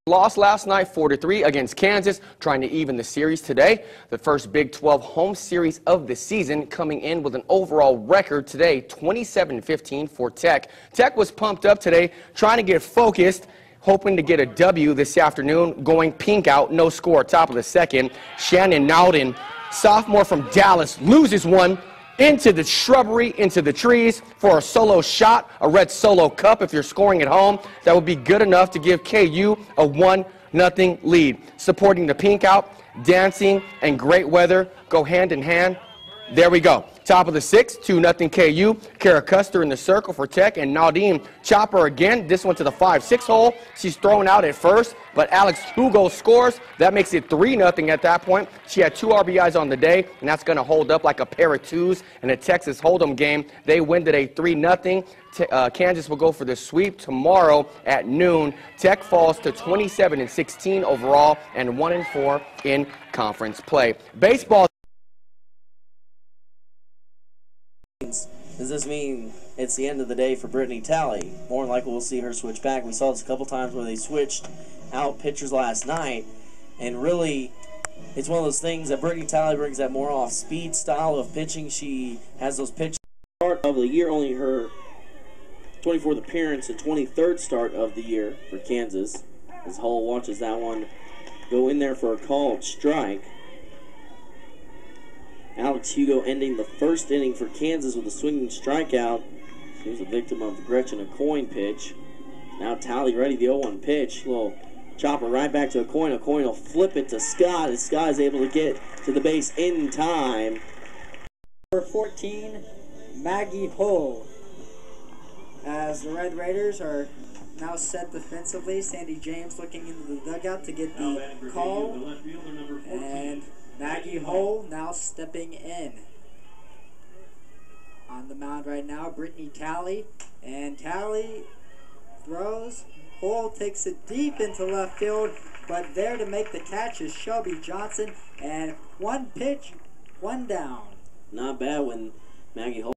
Lost last night 4-3 against Kansas, trying to even the series today. The first Big 12 home series of the season, coming in with an overall record today, 27-15 for Tech. Tech was pumped up today, trying to get focused, hoping to get a W this afternoon, going pink out, no score, top of the second. Shannon Nowden, sophomore from Dallas, loses one into the shrubbery, into the trees for a solo shot, a red solo cup. If you're scoring at home, that would be good enough to give KU a 1-0 lead. Supporting the pink out, dancing and great weather go hand in hand. There we go. Top of the sixth, 2-0 KU. Kara Custer in the circle for Tech, and Nadine Chopper again. This one to the 5-6 hole. She's thrown out at first, but Alex Hugo scores. That makes it 3-0 at that point. She had 2 RBIs on the day, and that's going to hold up like a pair of twos in a Texas Hold'em game. They win today 3-0. Kansas will go for the sweep tomorrow at noon. Tech falls to 27-16 overall and 1-4 in conference play. Baseball. Does this mean it's the end of the day for Brittany Talley? More than likely we'll see her switch back. We saw this a couple times where they switched out pitchers last night, and really it's one of those things that Brittany Talley brings, that more off-speed style of pitching. She has those pitches. Start of the year, only her 24th appearance and 23rd start of the year for Kansas. As Hull watches that one go in there for a called strike. Alex Hugo ending the first inning for Kansas with a swinging strikeout. She was a victim of the Gretchen Aucoin pitch. Now Talley ready, the 0-1 pitch. Little chopper right back to Aucoin. Aucoin will flip it to Scott, and Scott is able to get to the base in time. Number 14, Maggie Hull. As the Red Raiders are now set defensively, Sandy James looking into the dugout to get the call. And Maggie Hull now stepping in. On the mound right now, Brittany Talley. And Talley throws. Hull takes it deep into left field, but there to make the catch is Shelby Johnson. And one pitch, one down. Not bad when Maggie Hull,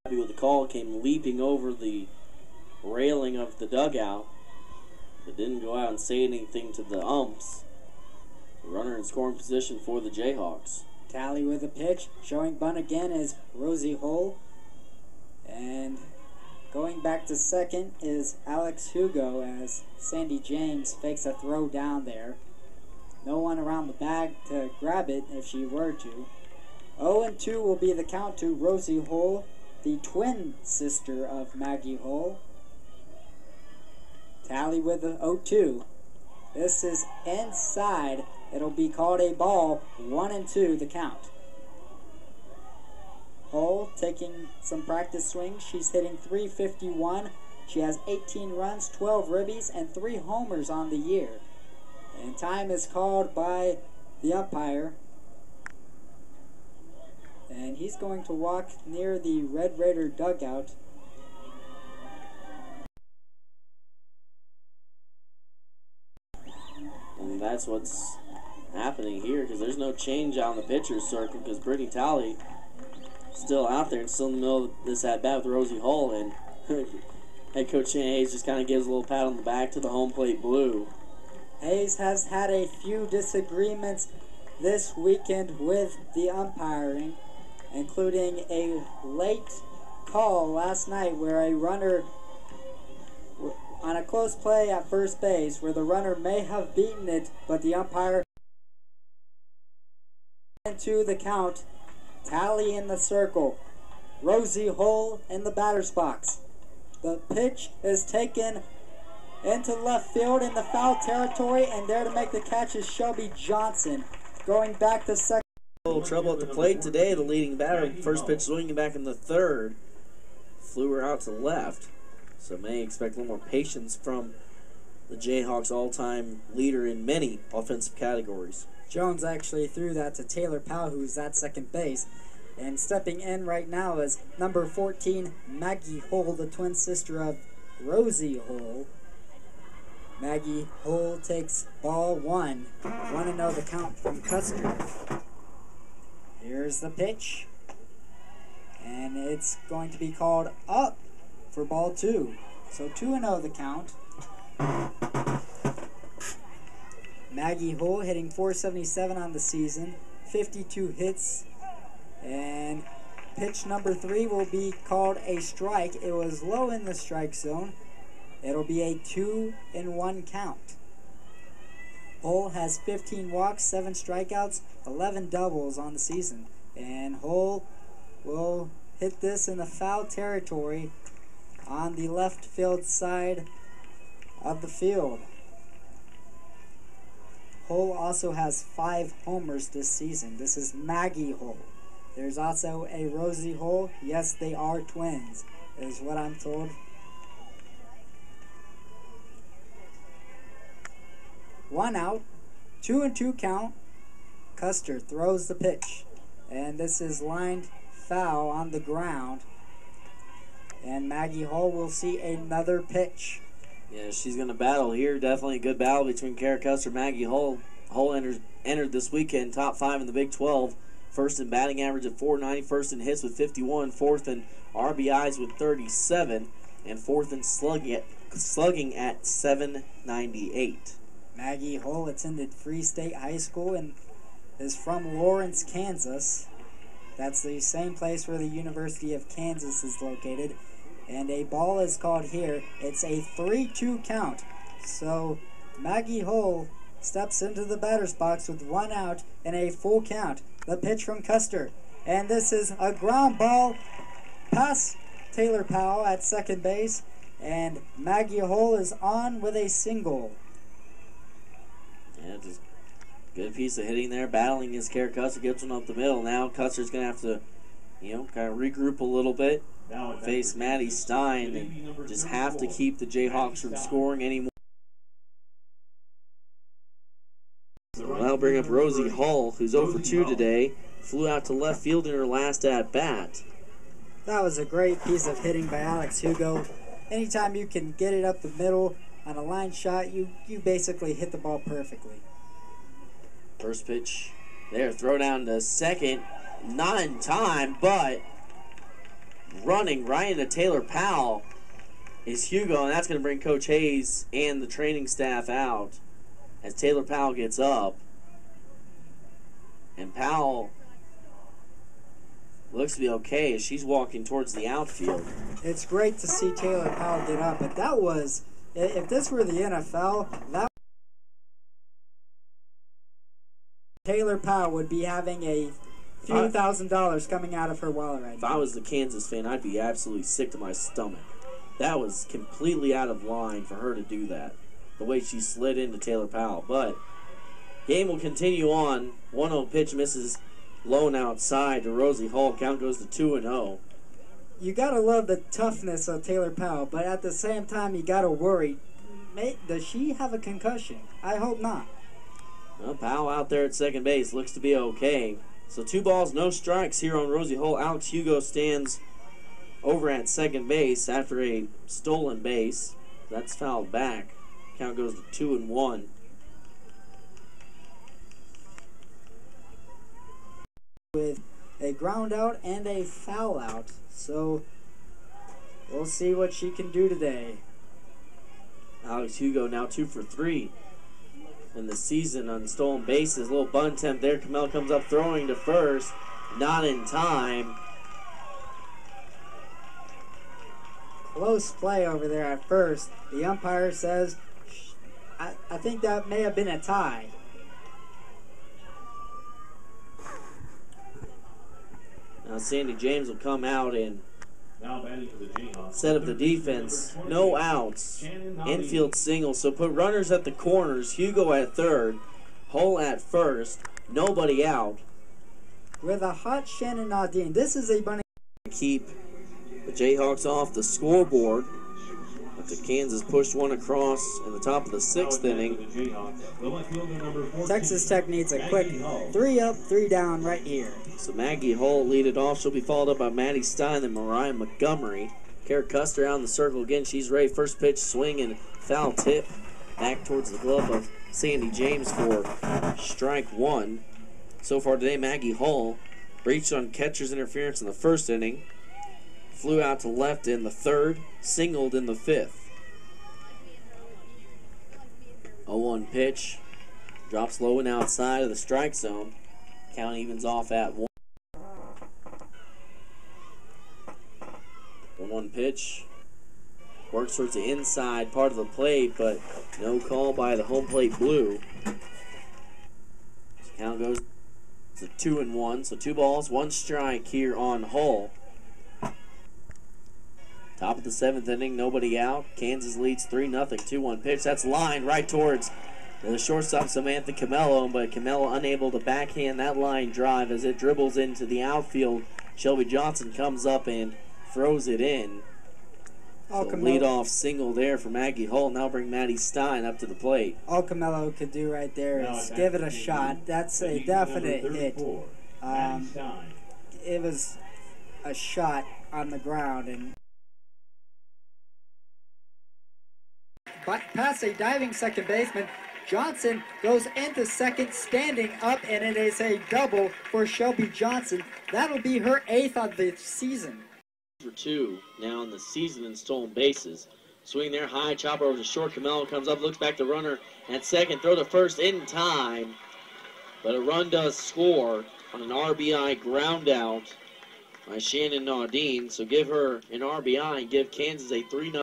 happy with the call, came leaping over the railing of the dugout, but didn't go out and say anything to the umps. Runner in scoring position for the Jayhawks. Talley with a pitch. Showing bunt again is Rosie Hull. And going back to second is Alex Hugo as Sandy James fakes a throw down there. No one around the bag to grab it if she were to. 0-2 will be the count to Rosie Hull, the twin sister of Maggie Hull. Talley with the 0-2. This is inside. It'll be called a ball. 1-2 the count. Hull taking some practice swings. She's hitting .351. She has 18 runs, 12 ribbies, and 3 homers on the year. And time is called by the umpire. And he's going to walk near the Red Raider dugout. And that's what's happening here, because there's no change on the pitcher's circle, because Brittany Talley still out there and still in the middle of this at-bat with Rosie Hull, and head coach Shane Hayes just kind of gives a little pat on the back to the home plate blue. Hayes has had a few disagreements this weekend with the umpiring, including a late call last night where a runner on a close play at first base where the runner may have beaten it, but the umpire into the count. Talley in the circle. Rosie Hull in the batter's box. The pitch is taken into left field in the foul territory, and there to make the catch is Shelby Johnson. Going back to second. A little trouble at the plate today. The leading batter, first pitch swinging back in the third, flew her out to left. So may expect a little more patience from the Jayhawks' all-time leader in many offensive categories. Jones actually threw that to Taylor Powell, who's at second base. And stepping in right now is number 14, Maggie Hull, the twin sister of Rosie Hull. Maggie Hull takes ball 1. 1-0 the count from Custer. Here's the pitch. And it's going to be called up for ball 2. So 2-0 the count. Maggie Hull hitting .477 on the season, 52 hits, and pitch number 3 will be called a strike. It was low in the strike zone. It'll be a 2-1 count. Hull has 15 walks, 7 strikeouts, 11 doubles on the season, and Hull will hit this in the foul territory on the left field side of the field. Hull also has 5 homers this season. This is Maggie Hull. There's also a Rosie Hull. Yes, they are twins, is what I'm told. One out, 2-2 count. Custer throws the pitch, and this is lined foul on the ground. And Maggie Hull will see another pitch. Yeah, she's going to battle here. Definitely a good battle between Kara Custer and Maggie Hull. Hull entered this weekend top 5 in the Big 12. First in batting average at .490, first in hits with 51, fourth in RBIs with 37, and fourth in slugging at .798. Maggie Hull attended Free State High School and is from Lawrence, Kansas. That's the same place where the University of Kansas is located. And a ball is called here. It's a 3-2 count. So Maggie Hull steps into the batter's box with 1 out and a full count. The pitch from Custer. And this is a ground ball past Taylor Powell at second base. And Maggie Hull is on with a single. Yeah, just good piece of hitting there. Battling against Kara Custer. Gets one up the middle. Now Custer's going to have to, kind of regroup a little bit. Face Maddie Stein and just have to keep the Jayhawks from scoring anymore. So that'll bring up Rosie Hull, who's 0 for 2 today. Flew out to left field in her last at-bat. That was a great piece of hitting by Alex Hugo. Anytime you can get it up the middle on a line shot, you basically hit the ball perfectly. First pitch there, throw down to second. Not in time, but running right into Taylor Powell is Hugo, and that's going to bring Coach Hayes and the training staff out as Taylor Powell gets up. And Powell looks to be okay as she's walking towards the outfield. It's great to see Taylor Powell get up, but that was, if this were the NFL, that Taylor Powell would be having a few $1,000s coming out of her wallet right now. If I was the Kansas fan, I'd be absolutely sick to my stomach. That was completely out of line for her to do that, the way she slid into Taylor Powell. But game will continue on. 1-0 pitch misses lone outside to Rosie Hull. Count goes to 2-0. You gotta love the toughness of Taylor Powell, but at the same time, you gotta worry. Does she have a concussion? I hope not. Well, Powell out there at second base looks to be okay. So 2 balls, no strikes here on Rosie Hull. Alex Hugo stands over at second base after a stolen base. That's fouled back. Count goes to 2-1. With a ground out and a foul out. So we'll see what she can do today. Alex Hugo now 2 for 3 in the season on stolen bases. Little bunt attempt there. Kamel comes up throwing to first. Not in time. Close play over there at first. The umpire says, I think that may have been a tie. Now Sandy James will come out and set up the defense. No outs. Infield single. So put runners at the corners. Hugo at third. Hull at first. Nobody out. With a hot Shannon Nadine. This is a bunny. Keep the Jayhawks off the scoreboard. After Kansas pushed one across in the top of the 6th inning. Texas Tech needs a quick 3 up, 3 down right here. So Maggie Hull lead it off. She'll be followed up by Maddie Stein and Mariah Montgomery. Kara Custer out in the circle again. She's ready. First pitch, swing and foul tip. Back towards the glove of Sandy James for strike 1. So far today, Maggie Hull reached on catcher's interference in the 1st inning. flew out to left in the third, singled in the fifth. 0-1 pitch. Drops low and outside of the strike zone. Count evens off at 1. 1-1 pitch. Works towards the inside part of the plate, but no call by the home plate blue. So count goes to 2-1. So 2 balls, 1 strike here on Hull. Top of the 7th inning, nobody out. Kansas leads 3-0. 2-1 pitch. That's lined right towards the shortstop, Samantha Camello, but Camello unable to backhand that line drive as it dribbles into the outfield. Shelby Johnson comes up and throws it in. So leadoff single there for Maggie Hull. Now bring Maddie Stein up to the plate. All Camello could do right there is give it a shot. That's a definite hit. It was a shot on the ground, and past a diving second baseman, Johnson goes into second, standing up, and it is a double for Shelby Johnson. That'll be her 8th of the season. For 2 now in the season in stolen bases. Swing there, high chopper over the short. Camello comes up, looks back to runner at second, throw to first in time, but a run does score on an RBI ground out by Shannon Naudine. So give her an RBI and give Kansas a 3-0